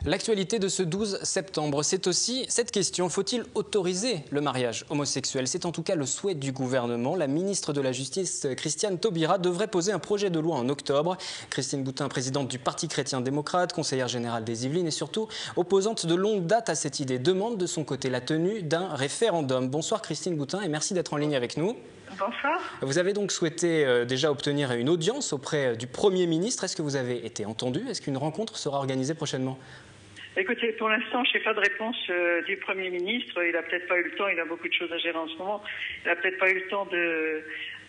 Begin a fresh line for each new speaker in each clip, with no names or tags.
L'actualité de ce 12 septembre, c'est aussi cette question. Faut-il autoriser le mariage homosexuel? C'est en tout cas le souhait du gouvernement. La ministre de la Justice, Christiane Taubira, devrait poser un projet de loi en octobre. Christine Boutin, présidente du Parti chrétien-démocrate, conseillère générale des Yvelines et surtout opposante de longue date à cette idée, demande de son côté la tenue d'un référendum. Bonsoir Christine Boutin et merci d'être en ligne avec nous.
Bonsoir.
Vous avez donc souhaité déjà obtenir une audience auprès du Premier ministre. Est-ce que vous avez été entendu? Est-ce qu'une rencontre sera organisée prochainement?
Écoutez, pour l'instant, je n'ai pas de réponse du Premier ministre. Il n'a peut-être pas eu le temps, il a beaucoup de choses à gérer en ce moment. Il n'a peut-être pas eu le temps de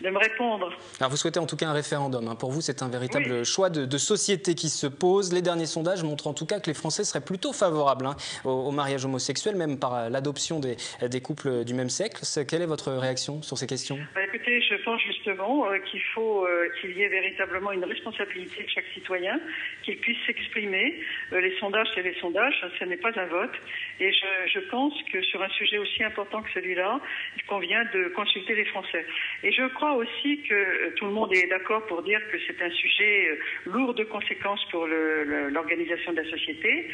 me répondre.
Alors vous souhaitez en tout cas un référendum. Pour vous, c'est un véritable choix de société qui se pose. Les derniers sondages montrent en tout cas que les Français seraient plutôt favorables au mariage homosexuel, même par l'adoption des couples du même sexe. Quelle est votre réaction sur ces questions?
Écoutez, je pense justement qu'il faut qu'il y ait véritablement une responsabilité de chaque citoyen, qu'il puisse s'exprimer. Les sondages, c'est les sondages, ce n'est pas un vote. Et je pense que sur un sujet aussi important que celui-là, il convient de consulter les Français. Et je crois aussi que tout le monde est d'accord pour dire que c'est un sujet lourd de conséquences pour l'organisation de la société.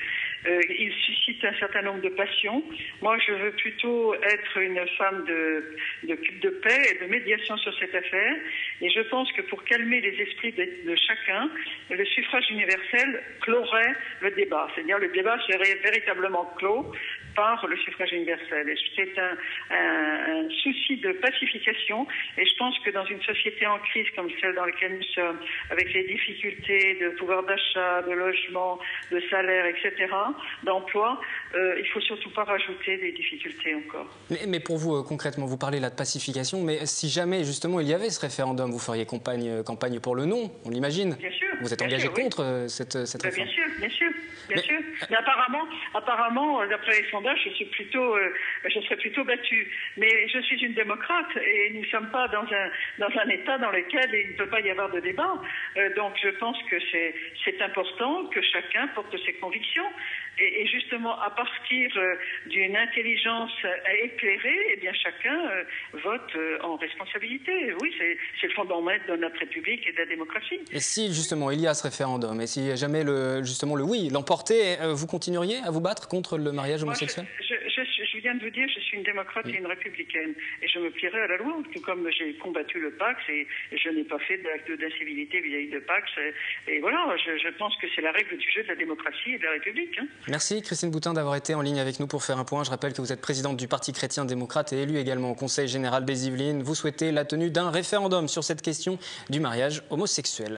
Il suscite un certain nombre de passions. Moi, je veux plutôt être une femme de paix et de médiation sur cette affaire. Et je pense que pour calmer les esprits de chacun, le suffrage universel clorait le débat. C'est-à-dire le débat serait véritablement clos par le suffrage universel. Et c'est un souci de pacification. Et je pense que dans une société en crise comme celle dans laquelle nous sommes, avec les difficultés de pouvoir d'achat, de logement, de salaire, etc., d'emploi, il faut surtout pas rajouter des difficultés encore.
Mais pour vous, concrètement, vous parlez là de pacification, mais si jamais justement il y avait ce référendum, vous feriez campagne pour le non, on l'imagine?
Bien sûr.
Vous êtes engagé contre cette réforme?
Bien sûr. Mais apparemment, d'après les sondages, je serais plutôt battue. Mais je suis une démocrate et nous ne sommes pas dans un État dans lequel il ne peut pas y avoir de débat. Donc je pense que c'est important que chacun porte ses convictions. Et justement, à partir d'une intelligence éclairée, eh bien chacun vote en responsabilité. Oui, c'est le fondement de notre République et de la démocratie.
Et si justement il y a ce référendum, et si jamais le oui l'emportait, vous continueriez à vous battre contre le mariage homosexuel?
Je viens de vous dire, je suis une démocrate et une républicaine. Et je me plierai à la loi, tout comme j'ai combattu le Pax et je n'ai pas fait d'acte d'incivilité vis-à-vis de Pax. Et voilà, je pense que c'est la règle du jeu de la démocratie et de la République.
Merci Christine Boutin d'avoir été en ligne avec nous pour faire un point. Je rappelle que vous êtes présidente du Parti chrétien-démocrate et élue également au Conseil général des Yvelines. Vous souhaitez la tenue d'un référendum sur cette question du mariage homosexuel.